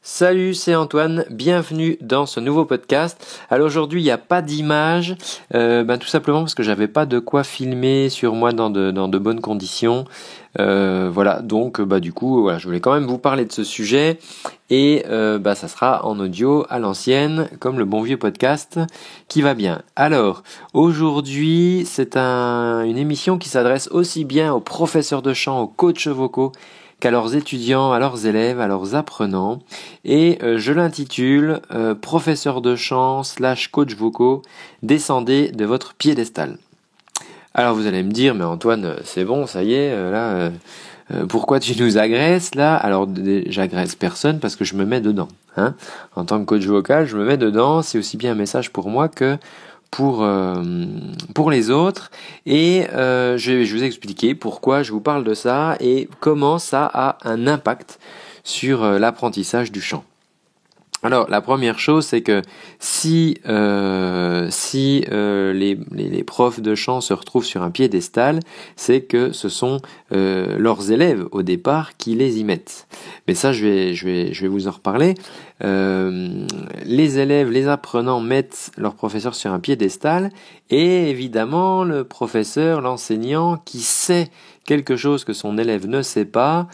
Salut, c'est Antoine, bienvenue dans ce nouveau podcast. Alors aujourd'hui il n'y a pas d'image, tout simplement parce que j'avais pas de quoi filmer sur moi dans de bonnes conditions. Du coup je voulais quand même vous parler de ce sujet et ça sera en audio à l'ancienne comme le bon vieux podcast qui va bien. Alors aujourd'hui c'est une émission qui s'adresse aussi bien aux professeurs de chant, aux coachs vocaux qu'à leurs étudiants, à leurs élèves, à leurs apprenants. Et je l'intitule Professeur de chant / coach vocaux, descendez de votre piédestal. Alors vous allez me dire, mais Antoine, c'est bon, ça y est, pourquoi tu nous agresses là? Alors j'agresse personne parce que je me mets dedans. En tant que coach vocal, je me mets dedans, c'est aussi bien un message pour moi que pour les autres et je vais vous expliquer pourquoi je vous parle de ça et comment ça a un impact sur l'apprentissage du chant. Alors la première chose c'est que si les profs de chant se retrouvent sur un piédestal, c'est que ce sont leurs élèves au départ qui les y mettent. Mais ça je vais vous en reparler. Les élèves, les apprenants mettent leur professeur sur un piédestal et évidemment le professeur, l'enseignant qui sait quelque chose que son élève ne sait pas,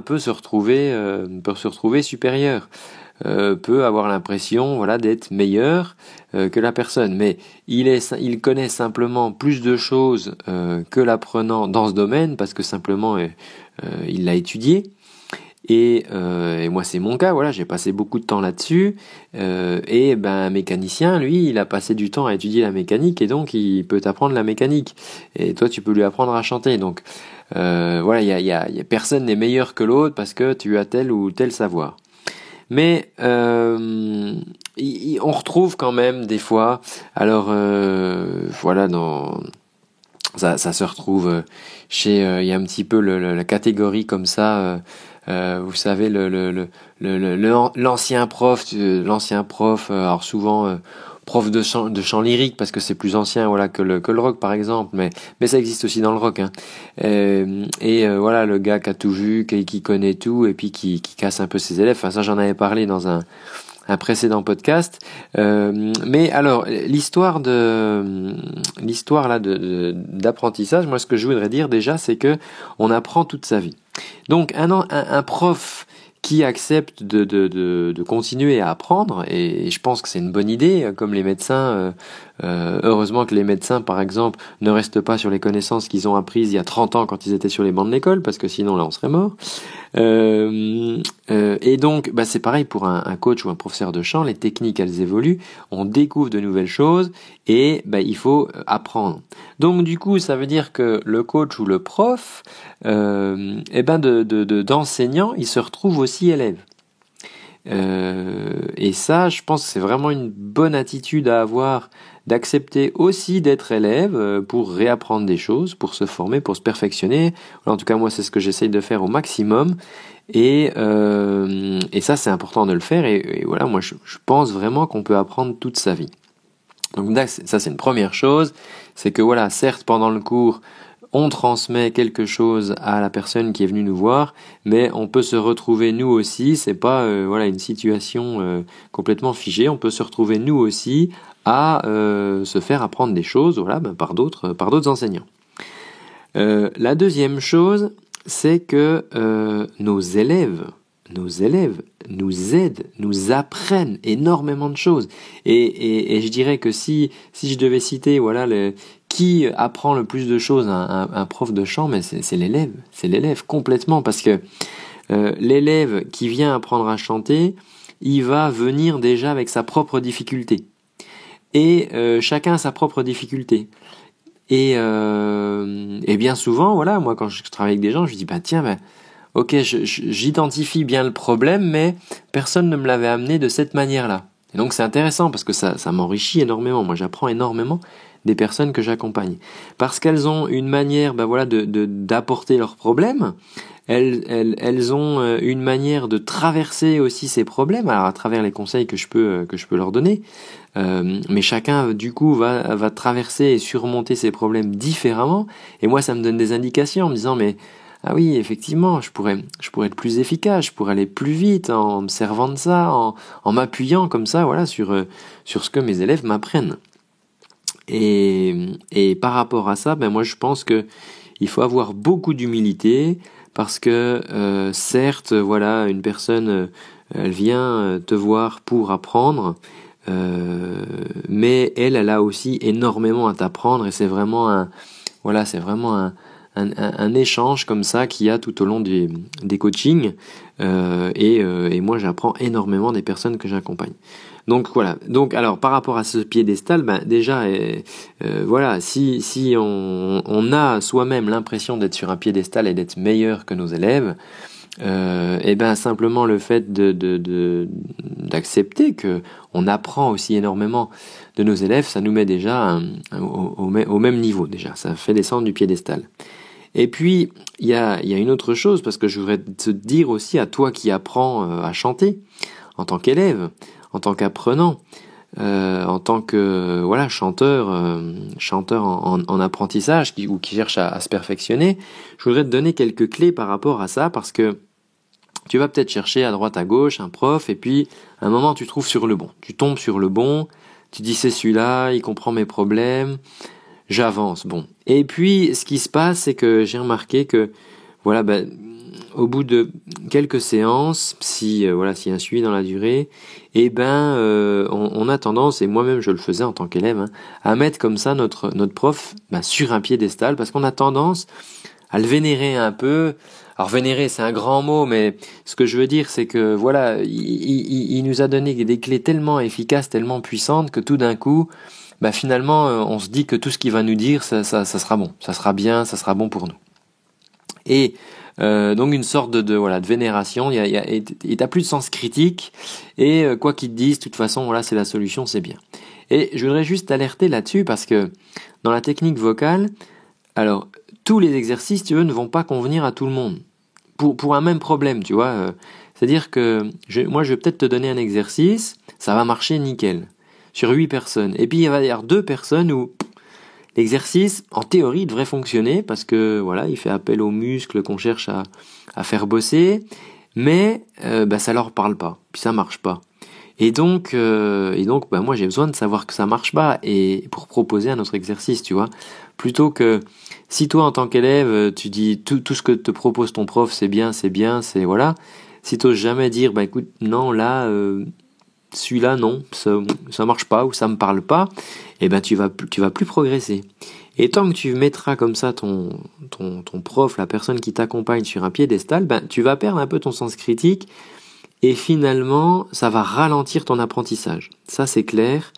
peut se retrouver supérieur. Peut avoir l'impression d'être meilleur que la personne, mais il connaît simplement plus de choses que l'apprenant dans ce domaine parce que simplement il l'a étudié et moi c'est mon cas, j'ai passé beaucoup de temps là-dessus un mécanicien lui il a passé du temps à étudier la mécanique et donc il peut t'apprendre la mécanique et toi tu peux lui apprendre à chanter donc personne n'est meilleur que l'autre parce que tu as tel ou tel savoir. Mais on retrouve quand même des fois, ça se retrouve chez, il y a un petit peu la catégorie comme ça, vous savez l'ancien prof, alors souvent prof de chant lyrique parce que c'est plus ancien que le rock par exemple, mais ça existe aussi dans le rock le gars qui a tout vu, qui connaît tout et puis qui casse un peu ses élèves. Enfin ça j'en avais parlé dans un précédent podcast, mais alors l'histoire d'apprentissage, moi ce que je voudrais dire déjà c'est que on apprend toute sa vie. Donc un prof qui accepte de continuer à apprendre, et je pense que c'est une bonne idée, comme les médecins, heureusement que les médecins par exemple ne restent pas sur les connaissances qu'ils ont apprises il y a 30 ans quand ils étaient sur les bancs de l'école, parce que sinon là on serait mort. Et donc c'est pareil pour un coach ou un professeur de chant, les techniques elles évoluent, on découvre de nouvelles choses et il faut apprendre. Donc du coup ça veut dire que le coach ou le prof d'enseignant il se retrouve aussi élève. Et ça je pense que c'est vraiment une bonne attitude à avoir, d'accepter aussi d'être élève pour réapprendre des choses, pour se former, pour se perfectionner. En tout cas moi c'est ce que j'essaye de faire au maximum et ça c'est important de le faire et moi je pense vraiment qu'on peut apprendre toute sa vie. Donc ça c'est une première chose, c'est que certes pendant le cours on transmet quelque chose à la personne qui est venue nous voir, mais on peut se retrouver nous aussi, c'est pas une situation complètement figée, on peut se retrouver nous aussi à se faire apprendre des choses par d'autres enseignants. La deuxième chose, c'est que nos élèves nous aident, nous apprennent énormément de choses. Et je dirais que si je devais citer qui apprend le plus de choses un prof de chant, mais c'est l'élève complètement, parce que l'élève qui vient apprendre à chanter, il va venir déjà avec sa propre difficulté. Et chacun a sa propre difficulté. Et bien souvent, moi quand je travaille avec des gens, je dis ok, j'identifie bien le problème, mais personne ne me l'avait amené de cette manière-là. Et donc c'est intéressant parce que ça m'enrichit énormément. Moi j'apprends énormément des personnes que j'accompagne. Parce qu'elles ont une manière d'apporter leurs problèmes. Elles ont une manière de traverser aussi ces problèmes, alors à travers les conseils que je peux leur donner. Mais chacun du coup va traverser et surmonter ces problèmes différemment. Et moi ça me donne des indications en me disant ah oui, effectivement, je pourrais être plus efficace, je pourrais aller plus vite en me servant de ça, en m'appuyant comme ça, voilà, sur ce que mes élèves m'apprennent. Et par rapport à ça, ben moi je pense que il faut avoir beaucoup d'humilité parce que certes, voilà, une personne, elle vient te voir pour apprendre, mais elle a aussi énormément à t'apprendre et c'est vraiment un échange comme ça qu'il y a tout au long des coachings et moi j'apprends énormément des personnes que j'accompagne. Donc voilà. Donc alors par rapport à ce piédestal, ben déjà voilà, si on a soi-même l'impression d'être sur un piédestal et d'être meilleur que nos élèves, et ben simplement le fait d'accepter que on apprend aussi énormément de nos élèves, ça nous met déjà au même niveau déjà. Ça fait descendre du piédestal. Et puis il y a une autre chose parce que je voudrais te dire aussi à toi qui apprends à chanter en tant qu'élève, en tant qu'apprenant, en tant que voilà chanteur en apprentissage ou qui cherche à se perfectionner, je voudrais te donner quelques clés par rapport à ça parce que tu vas peut-être chercher à droite à gauche un prof et puis à un moment tu trouves sur le bon, tu tombes sur le bon, tu dis c'est celui-là, il comprend mes problèmes, j'avance, bon. Et puis ce qui se passe c'est que j'ai remarqué que voilà au bout de quelques séances, si s'il y a un suivi dans la durée, on a tendance, et moi-même je le faisais en tant qu'élève, à mettre comme ça notre prof sur un piédestal, parce qu'on a tendance à le vénérer un peu. Alors vénérer, c'est un grand mot, mais ce que je veux dire, c'est que voilà, il nous a donné des clés tellement efficaces, tellement puissantes, que tout d'un coup, finalement, on se dit que tout ce qu'il va nous dire, ça sera bon, ça sera bien, ça sera bon pour nous. Et donc une sorte de vénération, et t'as plus de sens critique, et quoi qu'ils te disent, de toute façon, voilà, c'est la solution, c'est bien. Et je voudrais juste alerter là-dessus, parce que dans la technique vocale, alors, tous les exercices, tu veux, ne vont pas convenir à tout le monde. Pour un même problème, tu vois. C'est-à-dire que moi, je vais peut-être te donner un exercice, ça va marcher nickel, sur 8 personnes. Et puis, il va y avoir 2 personnes où l'exercice, en théorie, devrait fonctionner, parce que, voilà, il fait appel aux muscles qu'on cherche à faire bosser, mais ça leur parle pas, puis ça marche pas. Et donc, moi, j'ai besoin de savoir que ça marche pas, et pour proposer un autre exercice, tu vois. Plutôt que, si toi, en tant qu'élève, tu dis tout ce que te propose ton prof, c'est bien, c'est voilà. Si t'oses jamais dire, écoute, non, là, celui-là, non, ça marche pas, ou ça me parle pas, tu vas plus progresser. Et tant que tu mettras comme ça ton prof, la personne qui t'accompagne sur un piédestal, tu vas perdre un peu ton sens critique, et finalement, ça va ralentir ton apprentissage. Ça, c'est clair.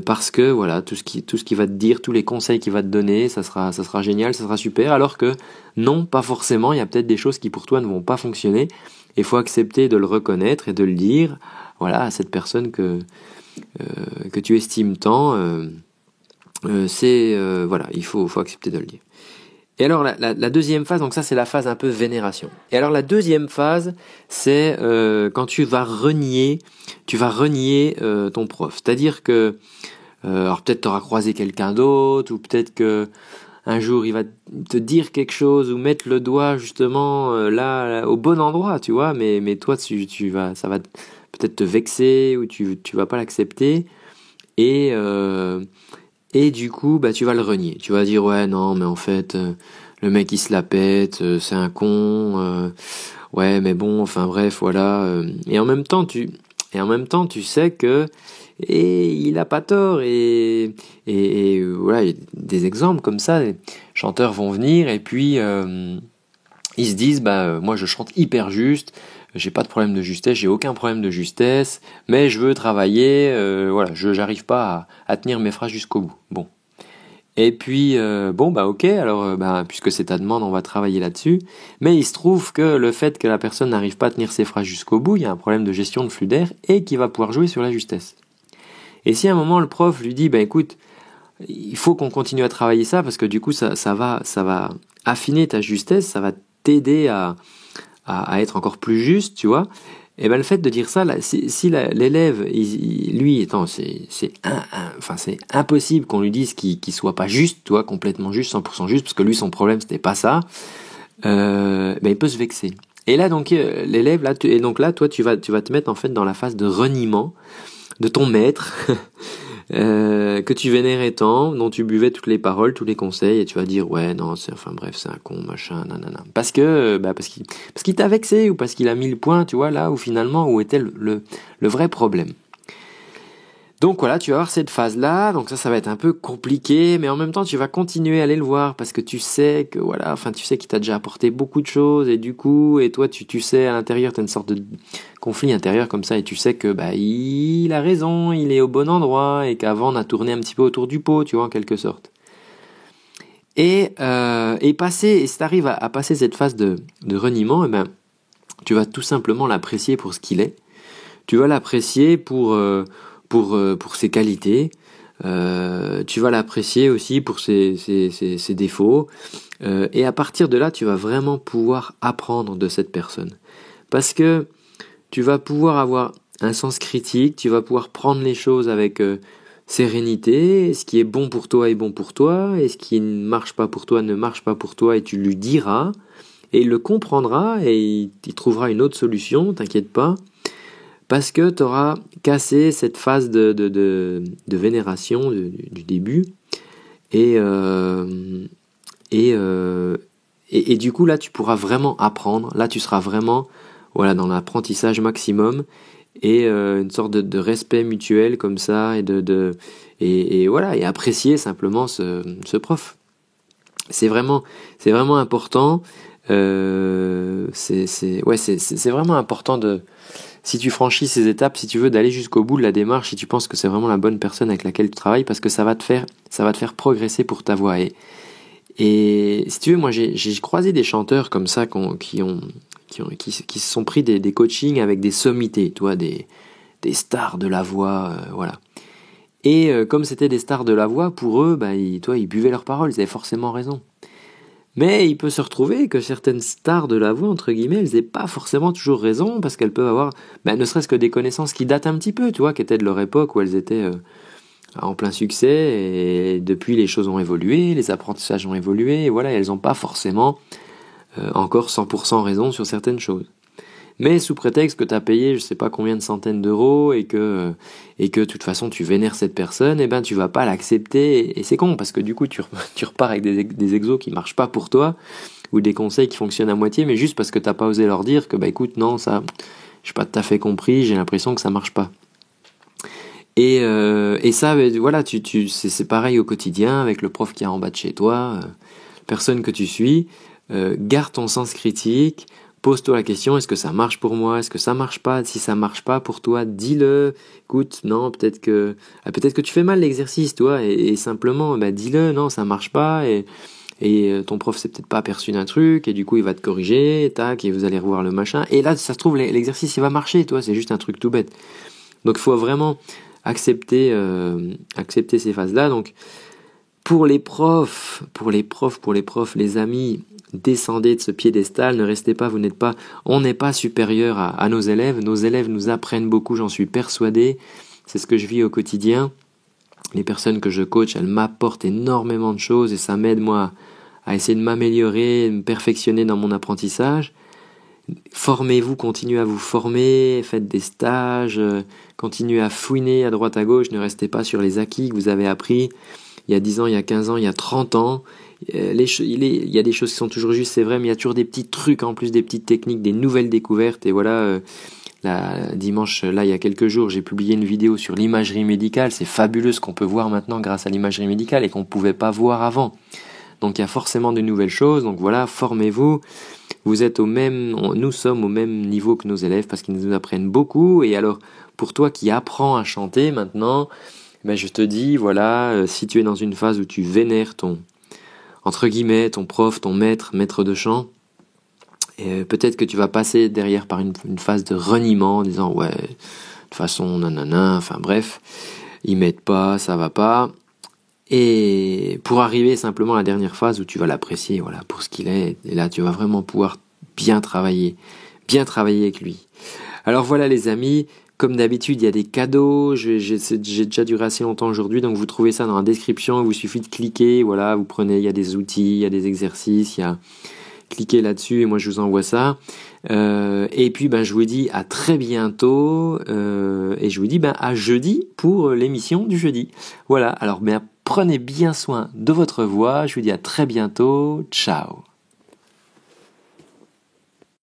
Parce que voilà, tout ce qui va te dire, tous les conseils qu'il va te donner, ça sera génial, ça sera super, alors que non, pas forcément, il y a peut-être des choses qui pour toi ne vont pas fonctionner, et il faut accepter de le reconnaître et de le dire, voilà, à cette personne que tu estimes tant, il faut accepter de le dire. Et alors la deuxième phase, donc ça c'est la phase un peu vénération. Et alors la deuxième phase, c'est quand tu vas renier ton prof. C'est-à-dire que alors peut-être t'auras croisé quelqu'un d'autre, ou peut-être que un jour il va te dire quelque chose ou mettre le doigt justement là au bon endroit, tu vois. Mais toi ça va peut-être te vexer, ou tu vas pas l'accepter. Et du coup, tu vas le renier. Tu vas dire, ouais, non, mais en fait, le mec, il se la pète, c'est un con, ouais, mais bon, enfin, bref, voilà. Et en même temps, tu sais que, il a pas tort, et voilà, il y a des exemples comme ça, les chanteurs vont venir, et puis, ils se disent, moi, je chante hyper juste, j'ai pas de problème de justesse, j'ai aucun problème de justesse, mais je veux travailler, j'arrive pas à tenir mes phrases jusqu'au bout. Bon. Et puis, ok, alors, puisque c'est ta demande, on va travailler là-dessus. Mais il se trouve que le fait que la personne n'arrive pas à tenir ses phrases jusqu'au bout, il y a un problème de gestion de flux d'air, et qui va pouvoir jouer sur la justesse. Et si à un moment, le prof lui dit, écoute, il faut qu'on continue à travailler ça, parce que du coup, ça va affiner ta justesse, ça va t'aider à être encore plus juste, tu vois. Et le fait de dire ça, là, si l'élève, c'est impossible qu'on lui dise qu'il soit pas juste, tu vois, complètement juste, 100% juste, parce que lui, son problème, c'était pas ça. il peut se vexer. Et là donc l'élève là, toi tu vas te mettre en fait dans la phase de reniement de ton maître que tu vénérais tant, dont tu buvais toutes les paroles, tous les conseils, et tu vas dire ouais non c'est un con machin nanana parce qu'il t'a vexé ou parce qu'il a mis le point, tu vois là où finalement où était le vrai problème. Donc voilà, tu vas avoir cette phase-là, donc ça va être un peu compliqué, mais en même temps tu vas continuer à aller le voir parce que tu sais que voilà, tu sais qu'il t'a déjà apporté beaucoup de choses et du coup, et toi tu sais à l'intérieur, t'as une sorte de conflit intérieur comme ça et tu sais que il a raison, il est au bon endroit et qu'avant on a tourné un petit peu autour du pot, tu vois en quelque sorte. Et si t'arrives à passer cette phase de reniement, tu vas tout simplement l'apprécier pour ce qu'il est. Tu vas l'apprécier pour ses qualités, tu vas l'apprécier aussi pour ses défauts, et à partir de là, tu vas vraiment pouvoir apprendre de cette personne. Parce que tu vas pouvoir avoir un sens critique, tu vas pouvoir prendre les choses avec sérénité, ce qui est bon pour toi est bon pour toi, et ce qui ne marche pas pour toi ne marche pas pour toi, et tu lui diras, et il le comprendra, et il trouvera une autre solution, t'inquiète pas. Parce que tu auras cassé cette phase de vénération du début. Et du coup, là, tu pourras vraiment apprendre. Là, tu seras vraiment dans l'apprentissage maximum. Et une sorte de respect mutuel comme ça. Et apprécier simplement ce prof. C'est vraiment important. C'est vraiment important si tu franchis ces étapes, si tu veux d'aller jusqu'au bout de la démarche, si tu penses que c'est vraiment la bonne personne avec laquelle tu travailles, parce que ça va te faire progresser pour ta voix. Et si tu veux, moi j'ai croisé des chanteurs comme ça qui se sont pris des coachings avec des sommités, toi, des stars de la voix, voilà. Et comme c'était des stars de la voix, pour eux, ils buvaient leurs paroles, ils avaient forcément raison. Mais il peut se retrouver que certaines stars de la voix, entre guillemets, elles n'aient pas forcément toujours raison, parce qu'elles peuvent avoir, ne serait-ce que des connaissances qui datent un petit peu, tu vois, qui étaient de leur époque où elles étaient en plein succès, et depuis les choses ont évolué, les apprentissages ont évolué, et voilà, elles n'ont pas forcément encore 100% raison sur certaines choses. Mais sous prétexte que tu as payé je sais pas combien de centaines d'euros et que de toute façon tu vénères cette personne, tu vas pas l'accepter, et c'est con parce que du coup tu repars avec des exos qui marchent pas pour toi ou des conseils qui fonctionnent à moitié, mais juste parce que t'as pas osé leur dire que écoute non, ça j'ai pas tout à fait compris, j'ai l'impression que ça marche pas. Et ça voilà, c'est pareil au quotidien avec le prof qui est en bas de chez toi, personne que tu suis, garde ton sens critique. Pose-toi la question, est-ce que ça marche pour moi? Est-ce que ça marche pas? Si ça marche pas pour toi, dis-le. Écoute, non, peut-être que tu fais mal l'exercice, toi, et simplement, dis-le, non, ça marche pas, et ton prof s'est peut-être pas aperçu d'un truc, et du coup, il va te corriger, tac, et vous allez revoir le machin. Et là, ça se trouve, l'exercice, il va marcher, toi, c'est juste un truc tout bête. Donc, il faut vraiment accepter ces phases-là. Donc, pour les profs, les amis, descendez de ce piédestal, ne restez pas, on n'est pas supérieur à nos élèves nous apprennent beaucoup, j'en suis persuadé, c'est ce que je vis au quotidien, les personnes que je coach, elles m'apportent énormément de choses et ça m'aide moi à essayer de m'améliorer, de me perfectionner dans mon apprentissage. Formez-vous, continuez à vous former, faites des stages, continuez à fouiner à droite à gauche, ne restez pas sur les acquis que vous avez appris il y a 10 ans, il y a 15 ans, il y a 30 ans. Il y a des choses qui sont toujours justes, c'est vrai, mais il y a toujours des petits trucs en plus, des petites techniques, des nouvelles découvertes. Et voilà, dimanche, là, il y a quelques jours, j'ai publié une vidéo sur l'imagerie médicale. C'est fabuleux ce qu'on peut voir maintenant grâce à l'imagerie médicale et qu'on ne pouvait pas voir avant. Donc il y a forcément de nouvelles choses. Donc voilà, formez-vous. Nous sommes au même niveau que nos élèves parce qu'ils nous apprennent beaucoup. Et alors, pour toi qui apprends à chanter maintenant, je te dis, voilà, si tu es dans une phase où tu vénères entre guillemets, ton prof, ton maître de chant, et peut-être que tu vas passer derrière par une phase de reniement en disant ouais, de toute façon, nanana, enfin bref, ils m'aident pas, ça va pas. Et pour arriver simplement à la dernière phase où tu vas l'apprécier, voilà, pour ce qu'il est, et là tu vas vraiment pouvoir bien travailler avec lui. Alors voilà les amis, comme d'habitude, il y a des cadeaux, j'ai déjà duré assez longtemps aujourd'hui, donc vous trouvez ça dans la description, il vous suffit de cliquer, voilà, vous prenez, il y a des outils, il y a des exercices, il cliquez là-dessus et moi je vous envoie ça. Et puis je vous dis à très bientôt et je vous dis à jeudi pour l'émission du jeudi. Voilà, alors prenez bien soin de votre voix, je vous dis à très bientôt, ciao.